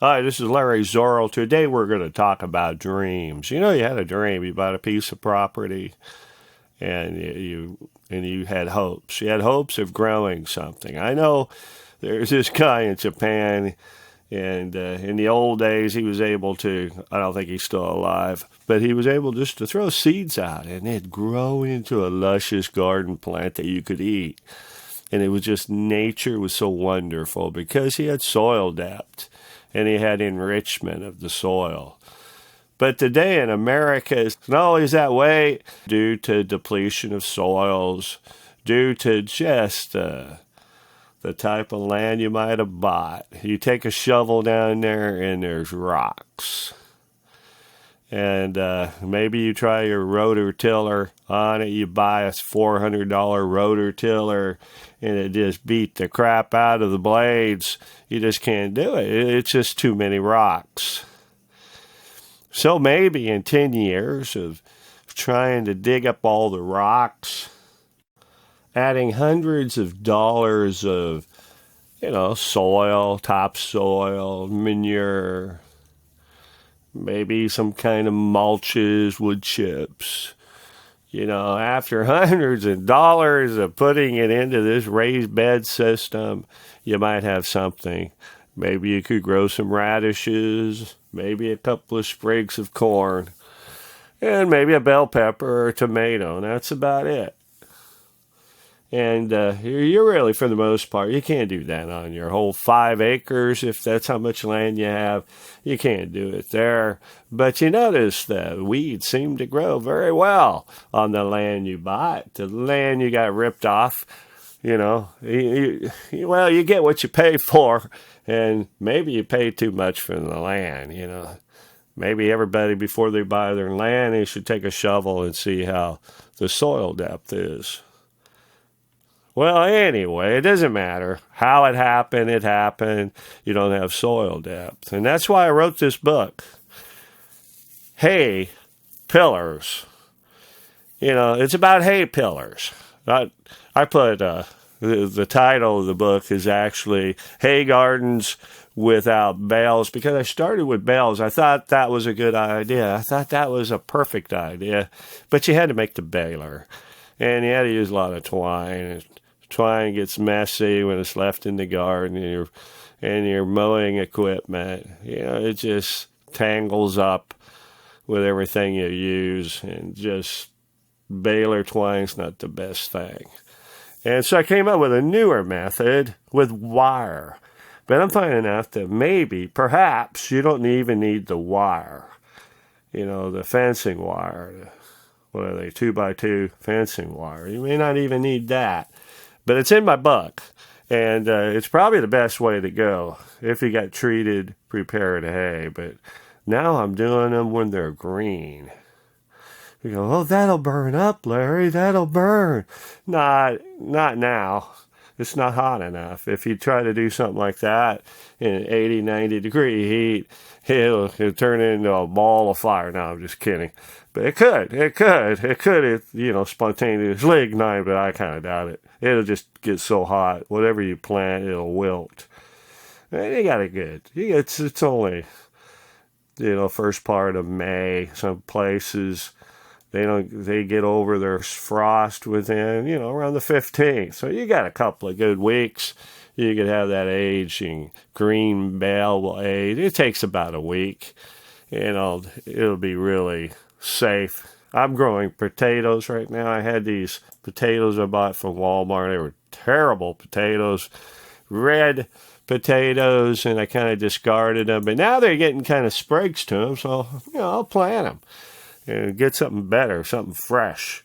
Hi, this is Larry Zorro. Today we're going to talk about dreams. You know, you had a dream. You bought a piece of property, and you had hopes. You had hopes of growing something. I know there's this guy in Japan, and in the old days he was able to. I don't think he's still alive, but he was able just to throw seeds out, and it'd grow into a luscious garden plant that you could eat. And it was just nature was so wonderful because he had soil depth and he had enrichment of the soil. But today in America, it's not always that way due to depletion of soils, due to just the type of land you might have bought. You take a shovel down there and there's rocks. And maybe you try your rotor tiller on it. You buy a $400 rotor tiller, and it just beat the crap out of the blades. You just can't do it. It's just too many rocks. So maybe in 10 years of trying to dig up all the rocks, adding hundreds of dollars of, soil, topsoil, manure, maybe some kind of mulches, wood chips. After hundreds of dollars of putting it into this raised bed system, you might have something. Maybe you could grow some radishes, maybe a couple of sprigs of corn, and maybe a bell pepper or a tomato, and that's about it. And you're really, for the most part, you can't do that on your whole 5 acres. If that's how much land you have, you can't do it there. But you notice the weeds seem to grow very well on the land you bought. The land you got ripped off, you get what you pay for, and maybe you pay too much for the land, Maybe everybody, before they buy their land, they should take a shovel and see how the soil depth is. Well, anyway, it doesn't matter how it happened. It happened. You don't have soil depth. And that's why I wrote this book. Hay pillars. It's about hay pillars. I put the title of the book is actually Hay Gardens Without Bales, because I started with bales. I thought that was a good idea. I thought that was a perfect idea. But you had to make the baler. And you had to use a lot of twine. Twine gets messy when it's left in the garden and your mowing equipment. It just tangles up with everything you use, and just baler twine's not the best thing. And so I came up with a newer method with wire. But I'm finding out that perhaps, you don't even need the wire. The fencing wire. What are they, 2x2 fencing wire? You may not even need that. But it's in my book, and it's probably the best way to go if you got treated prepared hay. But now I'm doing them when they're green. You go, oh, that'll burn up, Larry, that'll burn. Not now. It's not hot enough. If you try to do something like that in 80, 90 degree heat, it'll turn into a ball of fire. No, I'm just kidding. But it could, spontaneously ignite, but I kind of doubt it. It'll just get so hot. Whatever you plant, it'll wilt. And you got it good. It's only, first part of May. Some places, they get over their frost within, around the 15th. So you got a couple of good weeks. You could have that aging green bale will age. It takes about a week. It'll be really safe. I'm growing potatoes right now. I had these potatoes I bought from Walmart. They were terrible potatoes, red potatoes, and I kind of discarded them. But now they're getting kind of sprigs to them, so I'll plant them and get something better, something fresh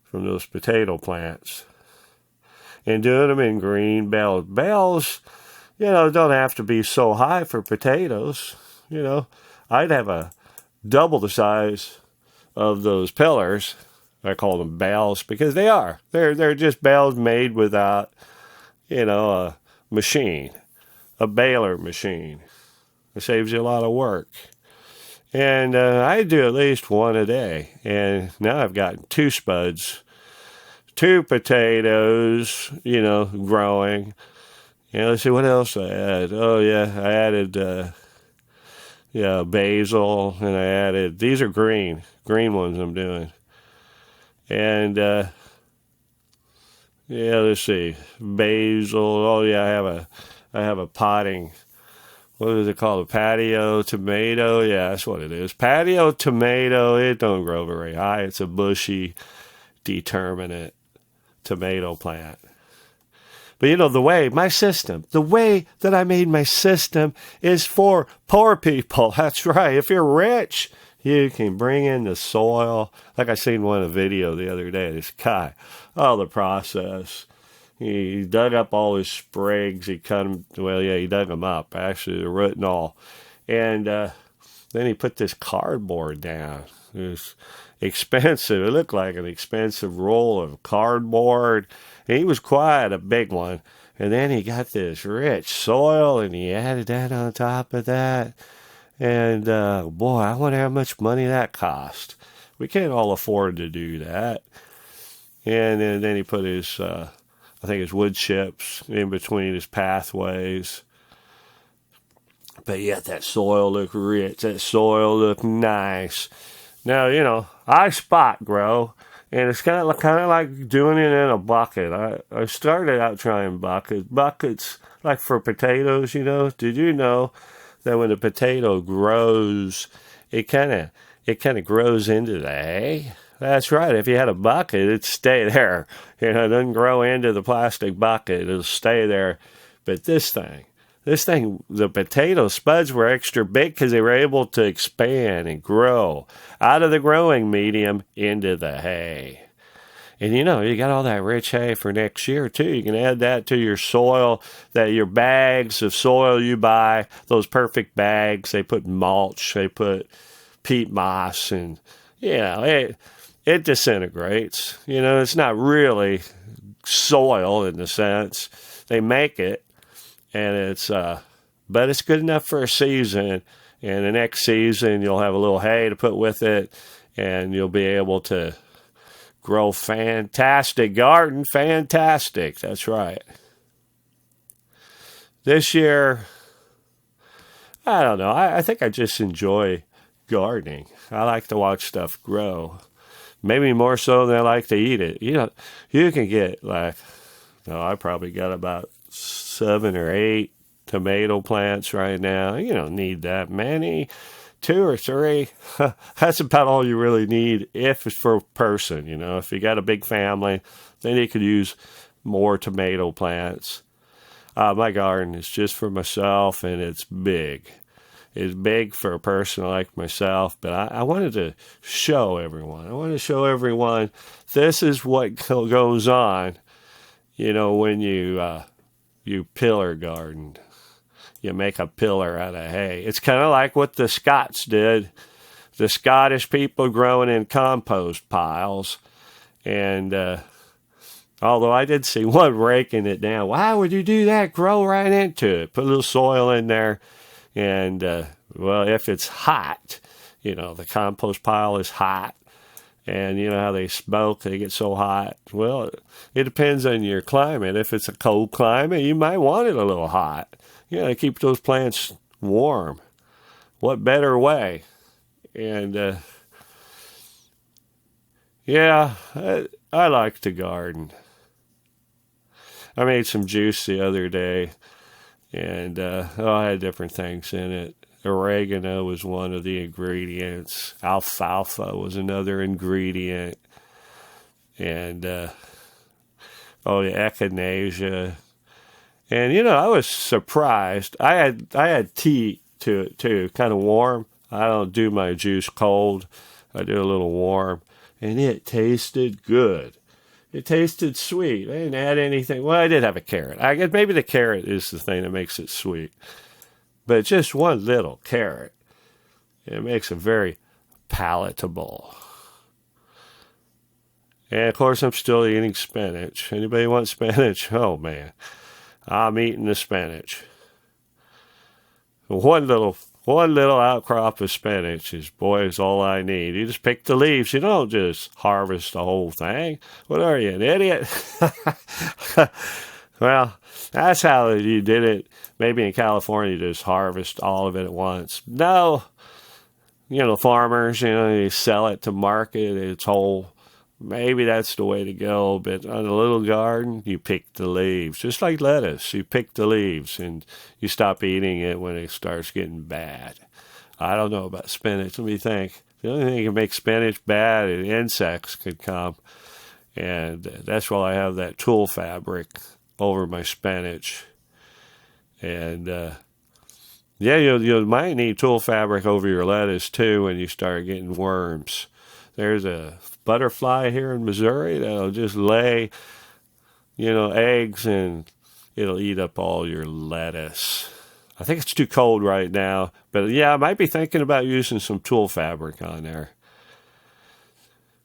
from those potato plants. And doing them in green bales. Bales, don't have to be so high for potatoes. I'd have double the size of those pillars. I call them bales because they are. They're just bales made without, a machine, a baler machine. It saves you a lot of work. And I do at least one a day. And now I've got 2 spuds, 2 potatoes, growing. Let's see what else I add. Oh, yeah, I added Yeah, basil, and I added, these are green ones I'm doing. And, yeah, let's see, basil, oh yeah, I have a potting, what is it called, a patio tomato? Yeah, that's what it is. Patio tomato, it don't grow very high. It's a bushy, determinate tomato plant. But you know, the way that I made my system is for poor people. That's right. If you're rich, you can bring in the soil. Like I seen one video the other day, this guy, oh, the process. He dug up all his sprigs. He cut them, well, yeah, he dug them up, actually, the root and all. And then he put this cardboard down. It was expensive. It looked like an expensive roll of cardboard. And he was quite a big one. And then he got this rich soil, and he added that on top of that. And, boy, I wonder how much money that cost. We can't all afford to do that. And then he put his, I think his wood chips in between his pathways. But yet that soil looked rich. That soil looked nice. Now, you know, I spot grow, and it's kind of like doing it in a bucket. I started out trying buckets like for potatoes. You know, did you know that when a potato grows, it kind of grows into the hay? That's right. If you had a bucket, it'd stay there. You know, it doesn't grow into the plastic bucket. It'll stay there. But this thing, the potato spuds were extra big because they were able to expand and grow out of the growing medium into the hay. And you know, you got all that rich hay for next year too. You can add that to your soil, that your bags of soil you buy, those perfect bags, they put mulch, they put peat moss, and you know, it disintegrates. You know, it's not really soil in the sense. They make it. And it's, but it's good enough for a season. And the next season, you'll have a little hay to put with it, and you'll be able to grow fantastic garden. Fantastic. That's right. This year, I don't know. I think I just enjoy gardening. I like to watch stuff grow. Maybe more so than I like to eat it. You know, you can get I probably got about 7 or 8 tomato plants right now. You don't need that many. 2 or 3. That's about all you really need if it's for a person. You know, if you got a big family, then you could use more tomato plants. My garden is just for myself, and it's big. It's big for a person like myself, but I wanted to show everyone. I want to show everyone this is what goes on, you know, when you pillar garden. You make a pillar out of hay. It's kind of like what the Scots did. The Scottish people growing in compost piles. And although I did see one raking it down. Why would you do that? Grow right into it. Put a little soil in there. And, well, if it's hot, you know, the compost pile is hot. And you know how they smoke, they get so hot. Well, it depends on your climate. If it's a cold climate, you might want it a little hot. You know, to keep those plants warm. What better way? And, yeah, I like to garden. I made some juice the other day, and I had different things in it. Oregano was one of the ingredients. Alfalfa was another ingredient. And, echinacea. And, you know, I was surprised. I had tea to it, too, kind of warm. I don't do my juice cold. I do a little warm. And it tasted good. It tasted sweet. I didn't add anything. Well, I did have a carrot. I guess maybe the carrot is the thing that makes it sweet. But just one little carrot, it makes it very palatable. And, of course, I'm still eating spinach. Anybody want spinach? Oh, man. I'm eating the spinach. One little outcrop of spinach is all I need. You just pick the leaves. You don't just harvest the whole thing. What are you, an idiot? Well, that's how you did it. Maybe in California, you just harvest all of it at once. No, farmers, they sell it to market its whole. Maybe that's the way to go. But on a little garden, you pick the leaves. Just like lettuce, you pick the leaves and you stop eating it when it starts getting bad. I don't know about spinach. Let me think. The only thing that can make spinach bad is insects could come. And that's why I have that tulle fabric over my spinach. And yeah, you might need tulle fabric over your lettuce too when you start getting worms. There's a butterfly here in Missouri that'll just lay, eggs, and it'll eat up all your lettuce. I think it's too cold right now, but yeah, I might be thinking about using some tulle fabric on there.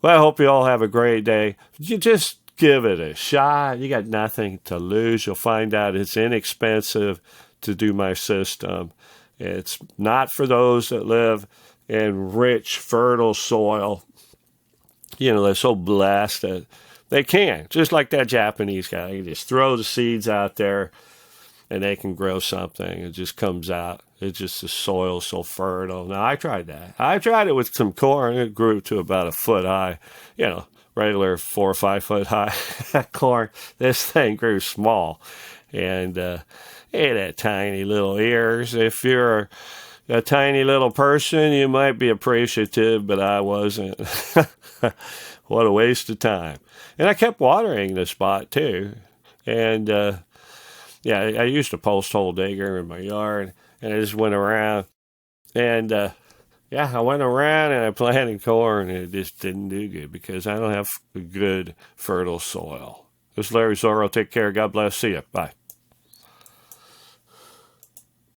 Well, I hope you all have a great day. You just give it a shot. You got nothing to lose. You'll find out it's inexpensive to do my system. It's not for those that live in rich, fertile soil. They're so blessed that they can. Just like that Japanese guy. You just throw the seeds out there and they can grow something. It just comes out. It's just the soil so fertile. Now, I tried that. I tried it with some corn. It grew to about a foot high. Regular 4 or 5 foot high corn. This thing grew small. And it had tiny little ears. If you're a tiny little person, you might be appreciative, but I wasn't. What a waste of time. And I kept watering the spot, too. And, I used a post hole digger in my yard, and I just went around. And, I went around and I planted corn, and it just didn't do good because I don't have good, fertile soil. This is Larry Zorro. Take care. God bless. See you. Bye.